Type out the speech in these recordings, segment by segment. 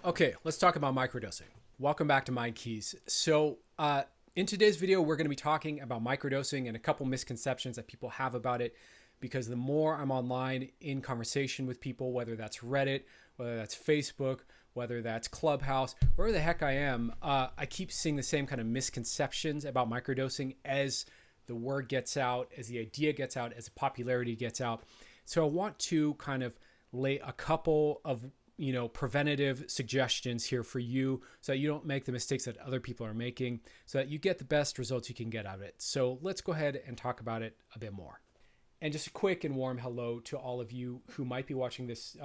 Okay, let's talk about microdosing. Welcome back to Mind Keys. In today's video, we're going to be talking about microdosing and a couple misconceptions that people have about it. Because the more I'm online in conversation with people, whether that's Reddit, whether that's Facebook, whether that's Clubhouse, wherever the heck I am, I keep seeing the same kind of misconceptions about microdosing as the word gets out, as the idea gets out, as the popularity gets out. So I want to kind of lay a couple of preventative suggestions here for you so that you don't make the mistakes that other people are making, so that you get the best results you can get out of it. So let's go ahead and talk about it a bit more. And just a quick and warm hello to all of you who might be watching this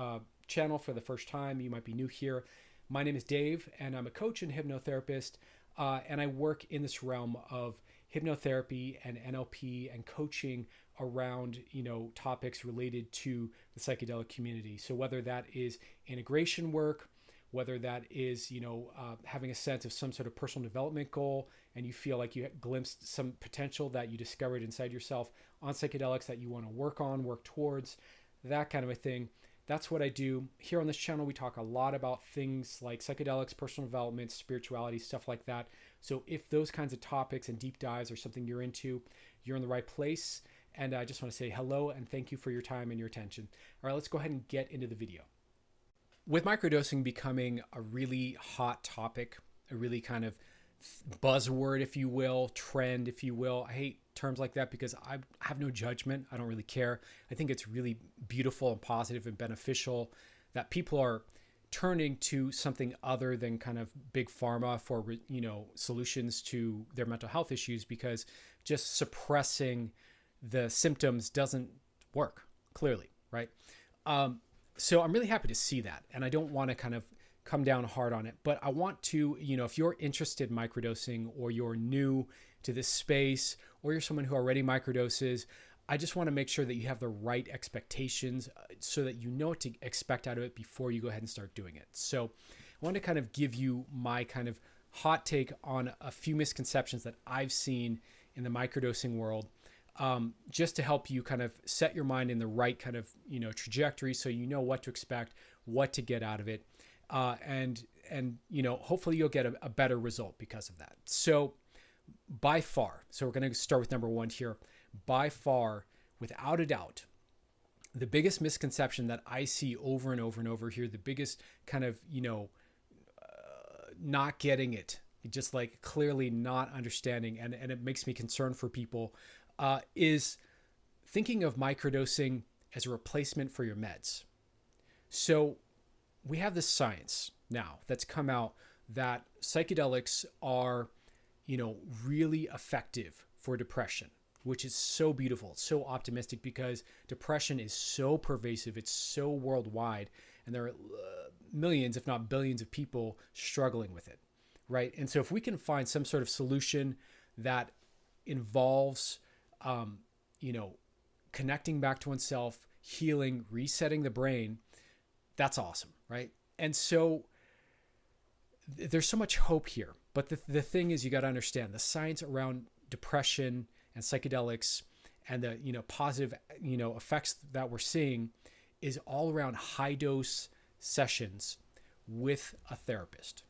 channel for the first time. You might be new here. My name is Dave, and I'm a coach and hypnotherapist, and I work in this realm of hypnotherapy and NLP and coaching around topics related to the psychedelic community. So whether that is integration work, whether that is having a sense of some sort of personal development goal, and you feel like you glimpsed some potential that you discovered inside yourself on psychedelics that you want to work towards, that kind of a thing. That's what I do. Here on this channel, we talk a lot about things like psychedelics, personal development, spirituality, stuff like that. So if those kinds of topics and deep dives are something you're into, you're in the right place. And I just want to say hello and thank you for your time and your attention. All right, let's go ahead and get into the video. With microdosing becoming a really hot topic, a really kind of buzzword, if you will, trend, if you will. I hate terms like that because I have no judgment. I don't really care. I think it's really beautiful and positive and beneficial that people are turning to something other than kind of big pharma for, solutions to their mental health issues, because just suppressing the symptoms doesn't work, clearly, right? So I'm really happy to see that. And I don't want to kind of come down hard on it, but I want to, if you're interested in microdosing, or you're new to this space, or you're someone who already microdoses, I just want to make sure that you have the right expectations so that you know what to expect out of it before you go ahead and start doing it. So I want to kind of give you my kind of hot take on a few misconceptions that I've seen in the microdosing world, just to help you kind of set your mind in the right kind of, trajectory, so you know what to expect, what to get out of it. And hopefully you'll get a better result because of that. So by far, so we're going to start with number one here. By far, without a doubt, the biggest misconception that I see over and over and over here, the biggest kind of, not getting it, just like clearly not understanding, and it makes me concerned for people, is thinking of microdosing as a replacement for your meds. So we have this science now that's come out that psychedelics are, really effective for depression, which is so beautiful, so optimistic, because depression is so pervasive, it's so worldwide, and there are millions, if not billions, of people struggling with it, right? And so if we can find some sort of solution that involves, connecting back to oneself, healing, resetting the brain, that's awesome, right? And so there's so much hope here. But the thing is, you got to understand the science around depression and psychedelics and the, positive, effects that we're seeing is all around high dose sessions with a therapist,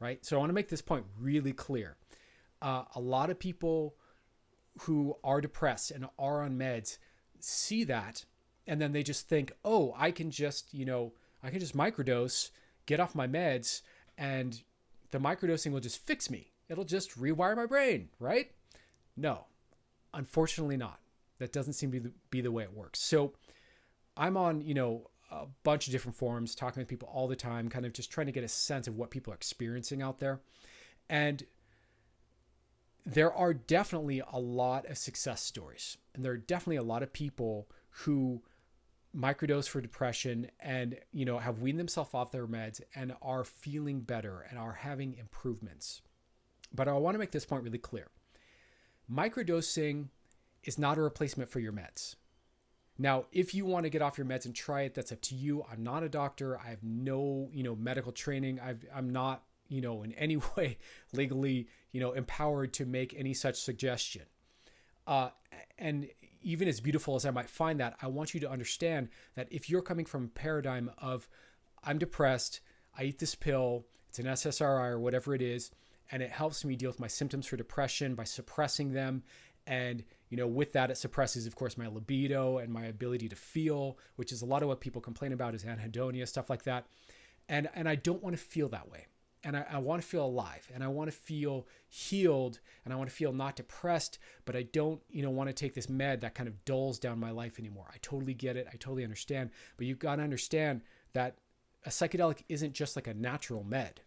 right? So I want to make this point really clear. A lot of people who are depressed and are on meds see that, and then they just think, oh, I can just microdose, get off my meds, and the microdosing will just fix me. It'll just rewire my brain, right? No, unfortunately not. That doesn't seem to be the way it works. So I'm on, a bunch of different forums, talking with people all the time, kind of just trying to get a sense of what people are experiencing out there. And there are definitely a lot of success stories, and there are definitely a lot of people who microdose for depression and, have weaned themselves off their meds and are feeling better and are having improvements. But I want to make this point really clear. Microdosing is not a replacement for your meds. Now, if you want to get off your meds and try it, that's up to you. I'm not a doctor. I have no, medical training. I'm not, in any way legally, empowered to make any such suggestion. And even as beautiful as I might find that, I want you to understand that if you're coming from a paradigm of, I'm depressed, I eat this pill, it's an SSRI or whatever it is, and it helps me deal with my symptoms for depression by suppressing them. And, with that, it suppresses, of course, my libido and my ability to feel, which is a lot of what people complain about is anhedonia, stuff like that. And I don't want to feel that way. And I want to feel alive, and I want to feel healed, and I want to feel not depressed, but I don't, want to take this med that kind of dulls down my life anymore. I totally get it. I totally understand. But you've got to understand that a psychedelic isn't just like a natural med.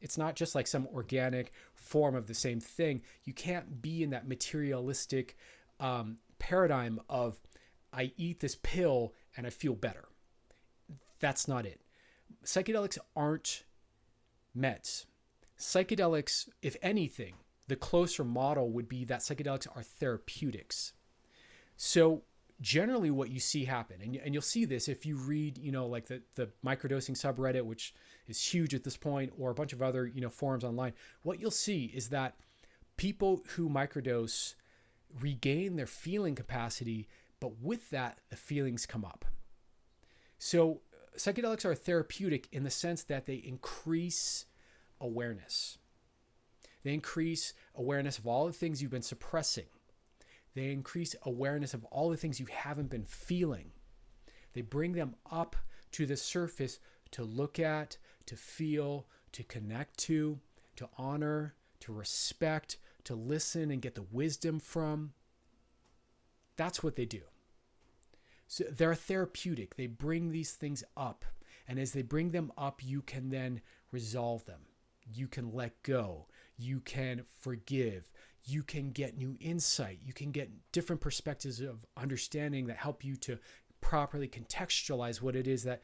It's not just like some organic form of the same thing. You can't be in that materialistic paradigm of I eat this pill and I feel better. That's not it. Psychedelics aren't meds. Psychedelics, if anything, the closer model would be that psychedelics are therapeutics. So generally what you see happen, and you'll see this if you read, like the microdosing subreddit, which is huge at this point, or a bunch of other, forums online, what you'll see is that people who microdose regain their feeling capacity, but with that, the feelings come up. So psychedelics are therapeutic in the sense that they increase awareness. They increase awareness of all the things you've been suppressing. They increase awareness of all the things you haven't been feeling. They bring them up to the surface to look at, to feel, to connect to honor, to respect, to listen and get the wisdom from. That's what they do. So they're therapeutic. They bring these things up. And as they bring them up, you can then resolve them. You can let go. You can forgive. You can get new insight. You can get different perspectives of understanding that help you to properly contextualize what it is that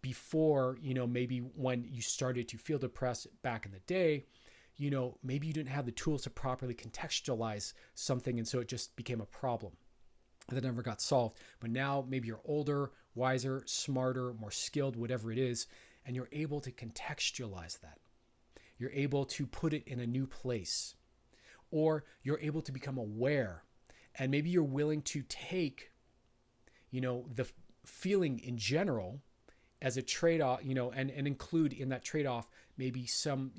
before, maybe when you started to feel depressed back in the day, maybe you didn't have the tools to properly contextualize something. And so it just became a problem that never got solved. But now maybe you're older, wiser, smarter, more skilled, whatever it is, and you're able to contextualize that. You're able to put it in a new place, or you're able to become aware, and maybe you're willing to take, the feeling in general as a trade-off, and include in that trade-off maybe some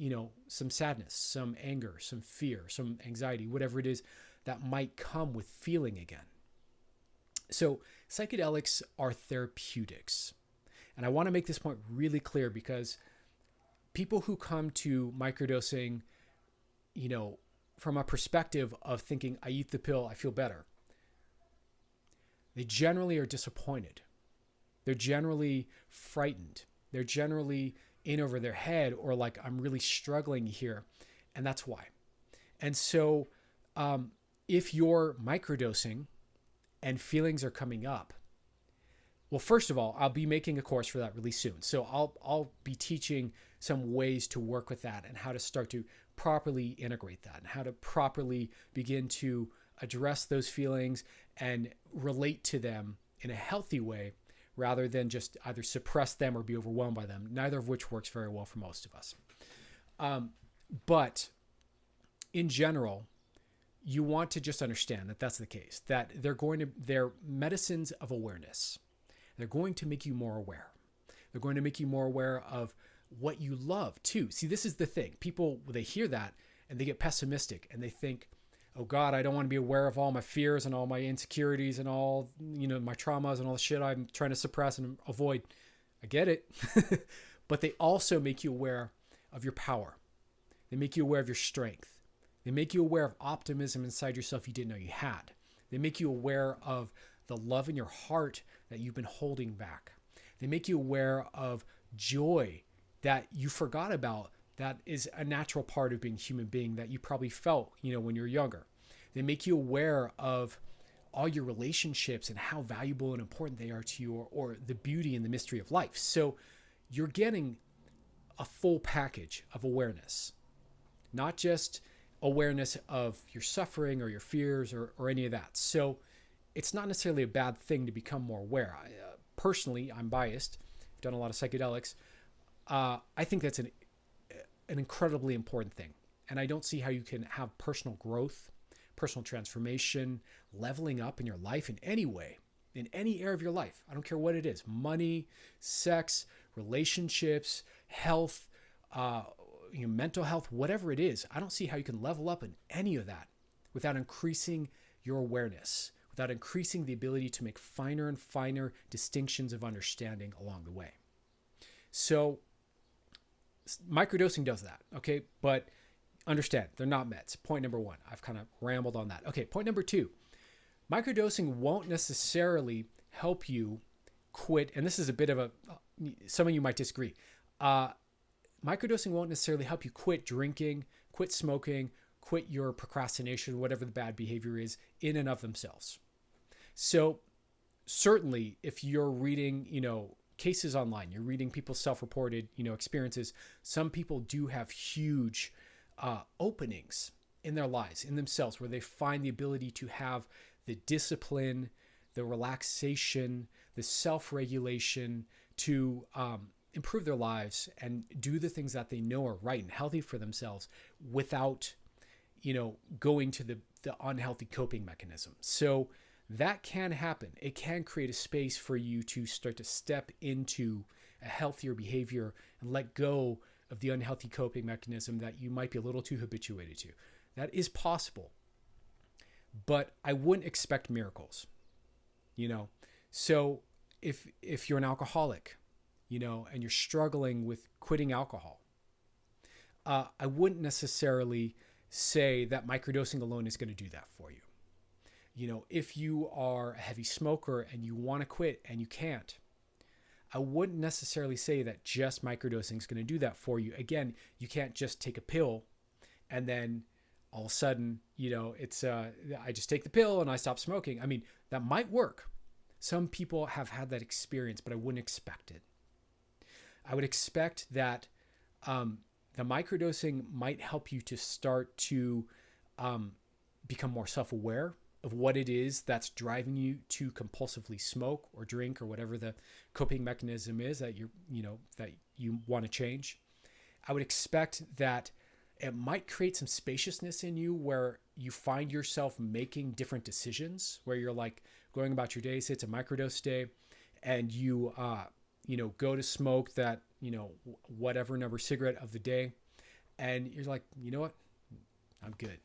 sadness, some anger, some fear, some anxiety, whatever it is that might come with feeling again. So psychedelics are therapeutics. And I want to make this point really clear because people who come to microdosing, from a perspective of thinking, I eat the pill, I feel better, they generally are disappointed. They're generally frightened. They're generally in over their head, or like, I'm really struggling here. And that's why. And so if you're microdosing and feelings are coming up, well, first of all, I'll be making a course for that really soon. So I'll be teaching some ways to work with that and how to start to properly integrate that and how to properly begin to address those feelings and relate to them in a healthy way rather than just either suppress them or be overwhelmed by them, neither of which works very well for most of us. But in general, you want to just understand that that's the case, that they're medicines of awareness. They're going to make you more aware. They're going to make you more aware of what you love too. See, this is the thing. People, they hear that and they get pessimistic and they think, oh God, I don't want to be aware of all my fears and all my insecurities and all, my traumas and all the shit I'm trying to suppress and avoid. I get it. But they also make you aware of your power. They make you aware of your strength. They make you aware of optimism inside yourself you didn't know you had. They make you aware of the love in your heart that you've been holding back. They make you aware of joy that you forgot about, that is a natural part of being a human being that you probably felt, when you were younger. They make you aware of all your relationships and how valuable and important they are to you, or the beauty and the mystery of life. So you're getting a full package of awareness, not just awareness of your suffering or your fears or any of that. So it's not necessarily a bad thing to become more aware. Personally, I'm biased. I've done a lot of psychedelics. I think that's an incredibly important thing. And I don't see how you can have personal growth, personal transformation, leveling up in your life in any way, in any area of your life. I don't care what it is: money, sex, relationships, health, mental health, whatever it is. I don't see how you can level up in any of that without increasing your awareness, without increasing the ability to make finer and finer distinctions of understanding along the way. So microdosing does that, okay? But understand, they're not meds. Point number one. I've kind of rambled on that. Okay, point number two. Microdosing won't necessarily help you quit, and this is a bit of some of you might disagree. Microdosing won't necessarily help you quit drinking, quit smoking, quit your procrastination, whatever the bad behavior is, in and of themselves. So certainly if you're reading, cases online, you're reading people's self-reported, experiences, some people do have huge openings in their lives, in themselves, where they find the ability to have the discipline, the relaxation, the self-regulation to improve their lives and do the things that they know are right and healthy for themselves without, going to the unhealthy coping mechanism. So that can happen. It can create a space for you to start to step into a healthier behavior and let go of the unhealthy coping mechanism that you might be a little too habituated to. That is possible, but I wouldn't expect miracles, So if you're an alcoholic, and you're struggling with quitting alcohol, I wouldn't necessarily say that microdosing alone is going to do that for you. If you are a heavy smoker and you want to quit and you can't, I wouldn't necessarily say that just microdosing is going to do that for you. Again, you can't just take a pill and then all of a sudden, I just take the pill and I stop smoking. I mean, that might work. Some people have had that experience, but I wouldn't expect it. I would expect that the microdosing might help you to start to become more self-aware of what it is that's driving you to compulsively smoke or drink or whatever the coping mechanism is that that you want to change. I would expect that it might create some spaciousness in you where you find yourself making different decisions, where you're like going about your day, say it's a microdose day, and you go to smoke that, whatever number cigarette of the day, and you're like, you know what, I'm good.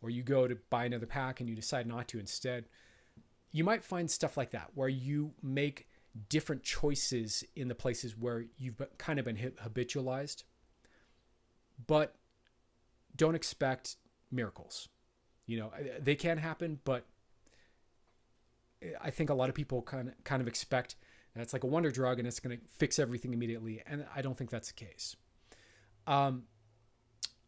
Or you go to buy another pack and you decide not to instead. You might find stuff like that where you make different choices in the places where you've kind of been habitualized, but don't expect miracles. They can happen, but I think a lot of people kind of expect that it's like a wonder drug and it's going to fix everything immediately. And I don't think that's the case.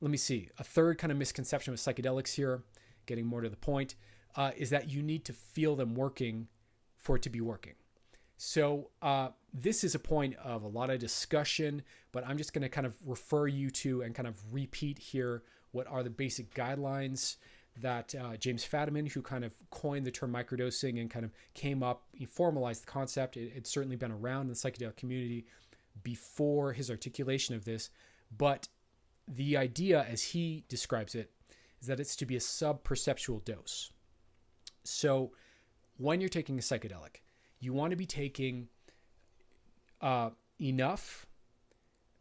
Let me see. A third kind of misconception with psychedelics here, getting more to the point, is that you need to feel them working for it to be working. So this is a point of a lot of discussion, but I'm just going to kind of refer you to and kind of repeat here what are the basic guidelines that James Fadiman, who kind of coined the term microdosing and kind of came up, he formalized the concept. It's certainly been around in the psychedelic community before his articulation of this, but the idea, as he describes it, is that it's to be a sub-perceptual dose. So when you're taking a psychedelic, you want to be taking enough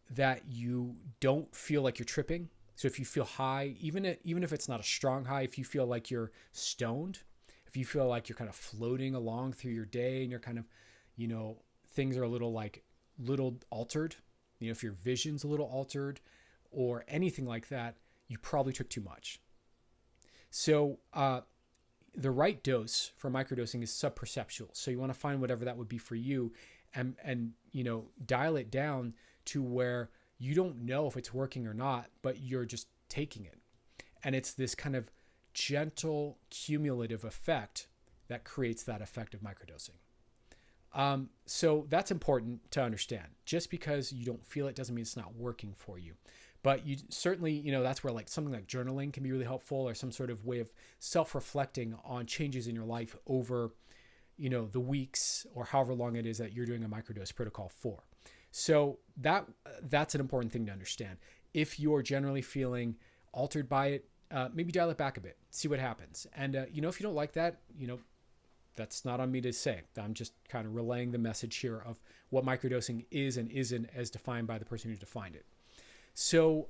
that you don't feel like you're tripping. So if you feel high, even if it's not a strong high, if you feel like you're stoned, if you feel like you're kind of floating along through your day and you're kind of, things are a little altered, if your vision's a little altered, or anything like that, you probably took too much. So the right dose for microdosing is subperceptual. So you want to find whatever that would be for you and dial it down to where you don't know if it's working or not, but you're just taking it. And it's this kind of gentle cumulative effect that creates that effect of microdosing. So that's important to understand. Just because you don't feel it doesn't mean it's not working for you. But you certainly, that's where like something like journaling can be really helpful, or some sort of way of self-reflecting on changes in your life over, the weeks or however long it is that you're doing a microdose protocol for. So that's an important thing to understand. If you're generally feeling altered by it, maybe dial it back a bit, see what happens. And, if you don't like that, That's not on me to say. I'm just kind of relaying the message here of what microdosing is and isn't as defined by the person who defined it. So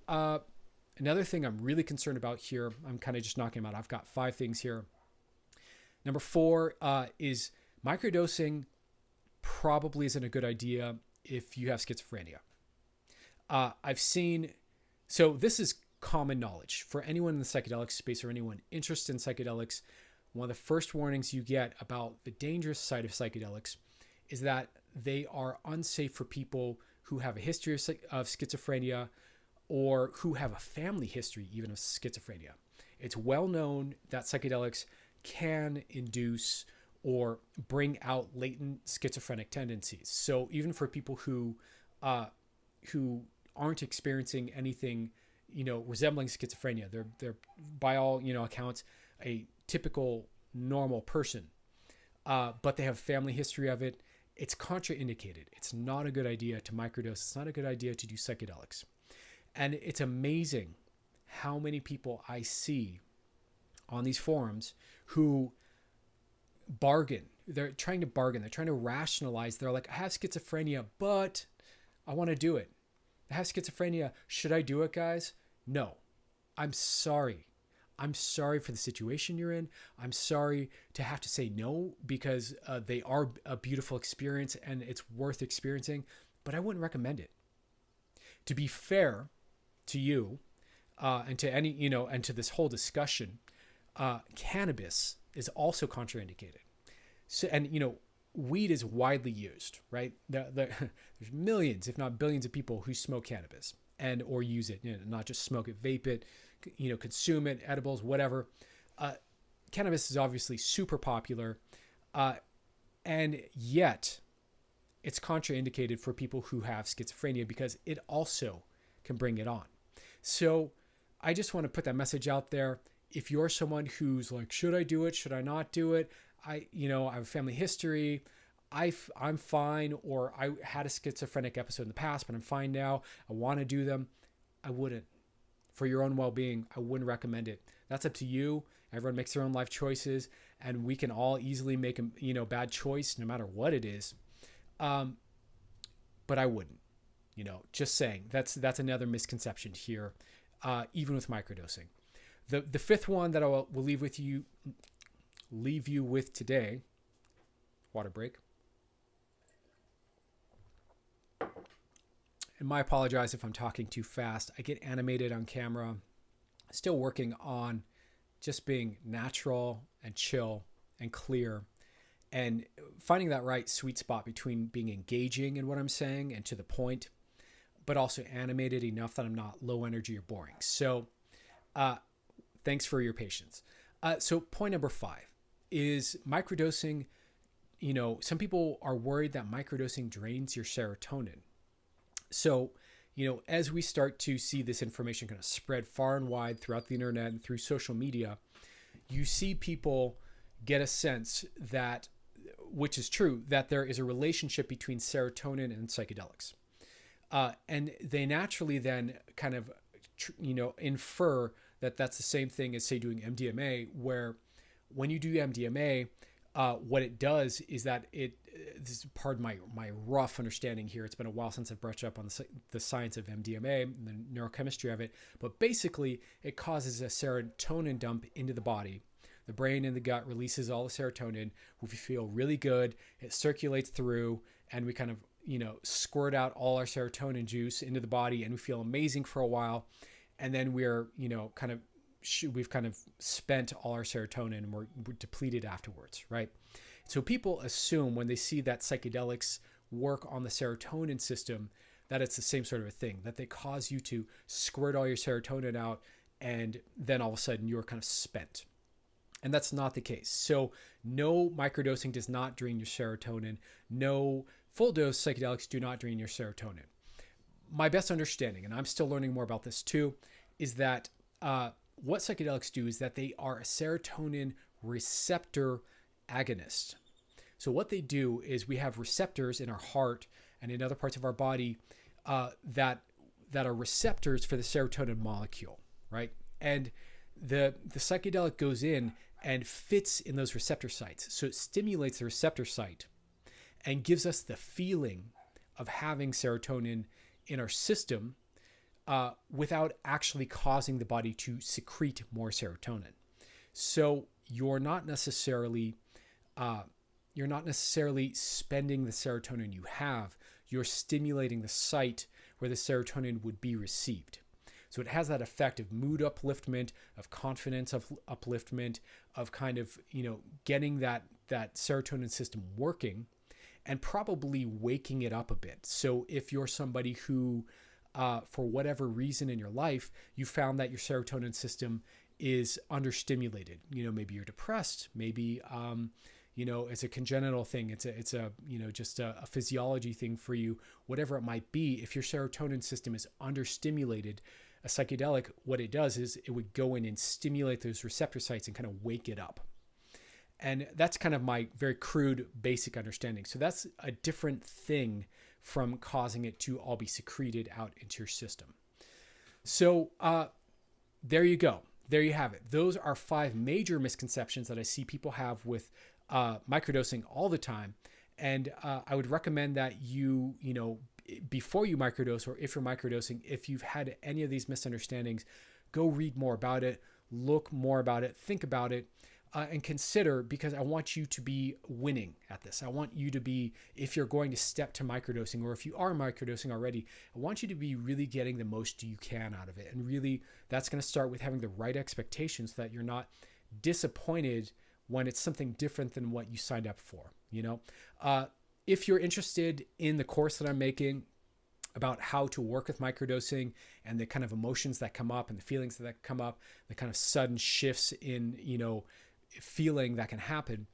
another thing I'm really concerned about here, I'm kind of just knocking them out. I've got 5 things here. Number 4 is microdosing probably isn't a good idea if you have schizophrenia. I've seen, so this is common knowledge for anyone in the psychedelic space or anyone interested in psychedelics. One of the first warnings you get about the dangerous side of psychedelics is that they are unsafe for people who have a history of schizophrenia or who have a family history even of schizophrenia. It's well known that psychedelics can induce or bring out latent schizophrenic tendencies. So even for people who aren't experiencing anything, resembling schizophrenia, they're by all, accounts, a typical normal person, but they have family history of it. It's contraindicated. It's not a good idea to microdose. It's not a good idea to do psychedelics. And it's amazing how many people I see on these forums who bargain. They're trying to bargain. They're trying to rationalize. They're like, I have schizophrenia, but I want to do it. I have schizophrenia. Should I do it, guys? No. I'm sorry. I'm sorry for the situation you're in. I'm sorry to have to say no because they are a beautiful experience and it's worth experiencing, but I wouldn't recommend it. To be fair to you and to any, and to this whole discussion, cannabis is also contraindicated. So, and, weed is widely used, right? There's millions, if not billions of people who smoke cannabis and or use it, not just smoke it, vape it, consume it, edibles, whatever. Cannabis is obviously super popular, and yet it's contraindicated for people who have schizophrenia because it also can bring it on. So I just want to put that message out there. If you're someone who's like, should I do it? Should I not do it? I have a family history. I'm fine, or I had a schizophrenic episode in the past, but I'm fine now. I want to do them. I wouldn't. For your own well-being, I wouldn't recommend it. That's up to you. Everyone makes their own life choices, and we can all easily make a bad choice no matter what it is. But I wouldn't. Just saying. That's another misconception here, even with microdosing. The 5th one that I will leave you with today. Water break. And I apologize if I'm talking too fast. I get animated on camera. Still working on just being natural and chill and clear and finding that right sweet spot between being engaging in what I'm saying and to the point, but also animated enough that I'm not low energy or boring. So thanks for your patience. So point number 5 is microdosing. Some people are worried that microdosing drains your serotonin. So, as we start to see this information kind of spread far and wide throughout the internet and through social media, you see people get a sense that, which is true, that there is a relationship between serotonin and psychedelics. And they naturally then kind of, infer that that's the same thing as, say, doing MDMA, where when you do MDMA, what it does is that this is pardon my rough understanding here. It's been a while since I've brushed up on the science of MDMA and the neurochemistry of it. But basically, it causes a serotonin dump into the body. The brain and the gut releases all the serotonin. We feel really good. It circulates through, and we kind of, squirt out all our serotonin juice into the body, and we feel amazing for a while. And then we're, we've kind of spent all our serotonin and we're depleted afterwards, right? So people assume when they see that psychedelics work on the serotonin system, that it's the same sort of a thing, that they cause you to squirt all your serotonin out and then all of a sudden you're kind of spent. And that's not the case. So no, microdosing does not drain your serotonin. No, full dose psychedelics do not drain your serotonin. My best understanding, and I'm still learning more about this too, is that what psychedelics do is that they are a serotonin receptor agonist. So what they do is we have receptors in our heart and in other parts of our body that are receptors for the serotonin molecule, right? And the psychedelic goes in and fits in those receptor sites. So it stimulates the receptor site and gives us the feeling of having serotonin in our system without actually causing the body to secrete more serotonin. So you're not necessarily spending the serotonin you have. You're stimulating the site where the serotonin would be received. So it has that effect of mood upliftment, of confidence upliftment, of kind of, getting that serotonin system working and probably waking it up a bit. So if you're somebody who, for whatever reason in your life, you found that your serotonin system is understimulated, maybe you're depressed, maybe, it's a congenital thing. It's a just a physiology thing for you, whatever it might be. If your serotonin system is understimulated, a psychedelic, what it does is it would go in and stimulate those receptor sites and kind of wake it up. And that's kind of my very crude, basic understanding. So that's a different thing from causing it to all be secreted out into your system. So there you go. There you have it. Those are 5 major misconceptions that I see people have with microdosing all the time. And I would recommend that you before you microdose, or if you're microdosing, if you've had any of these misunderstandings, go read more about it, look more about it, think about it, and consider, because I want you to be winning at this. I want you to be, if you're going to step to microdosing, or if you are microdosing already, I want you to be really getting the most you can out of it. And really, that's going to start with having the right expectations so that you're not disappointed when it's something different than what you signed up for. If you're interested in the course that I'm making about how to work with microdosing and the kind of emotions that come up and the feelings that come up, the kind of sudden shifts in, feeling that can happen,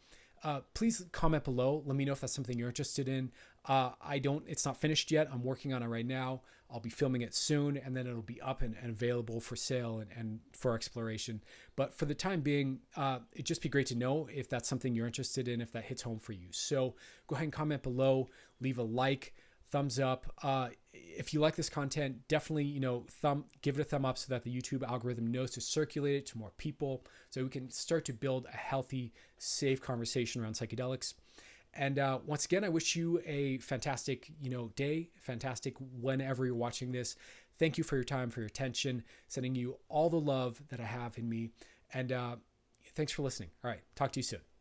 please comment below. Let me know if that's something you're interested in. It's not finished yet. I'm working on it right now. I'll be filming it soon, and then it'll be up and available for sale and for exploration. But for the time being, it'd just be great to know if that's something you're interested in, if that hits home for you. So go ahead and comment below, leave a like, thumbs up. If you like this content, definitely, give it a thumb up so that the YouTube algorithm knows to circulate it to more people, so we can start to build a healthy, safe conversation around psychedelics. And once again, I wish you a fantastic, day, fantastic whenever you're watching this. Thank you for your time, for your attention, sending you all the love that I have in me. And thanks for listening. All right. Talk to you soon.